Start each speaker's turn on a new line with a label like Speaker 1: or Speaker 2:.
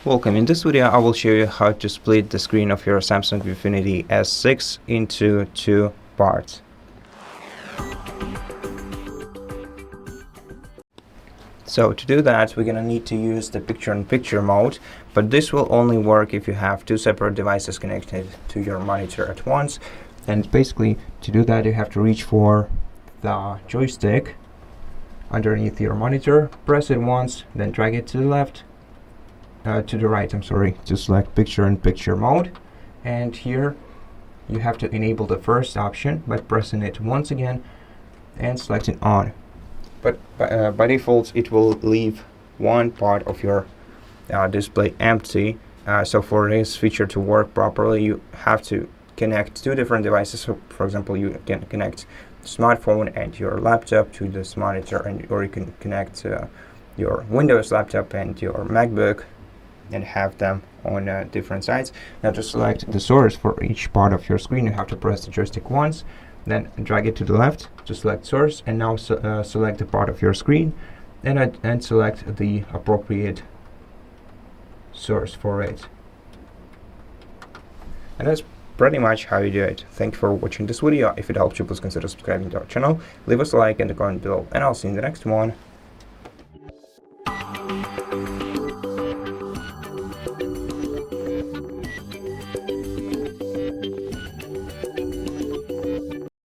Speaker 1: Welcome. In this video I will show you how to split the screen of your Samsung ViewFinity S6 into two parts. So to do that, we're gonna need to use the picture-in-picture mode, but this will only work if you have two separate devices connected to your monitor at once. And basically, to do that, you have to reach for the joystick underneath your monitor, press it once, then drag it to the left, to the right, to select picture-in-picture mode. And here you have to enable the first option by pressing it once again and selecting on. But by default, it will leave one part of your display empty. So for this feature to work properly, you have to connect two different devices. So for example, you can connect smartphone and your laptop to this monitor, or you can connect your Windows laptop and your MacBook and have them on different sides. Now to select the source for each part of your screen, you have to press the joystick once, then drag it to the left to select source, and now select the part of your screen and select the appropriate source for it. And that's pretty much how you do it. Thank you for watching this video. If it helped you, please consider subscribing to our channel, leave us a like and a comment below, and I'll see you in the next one.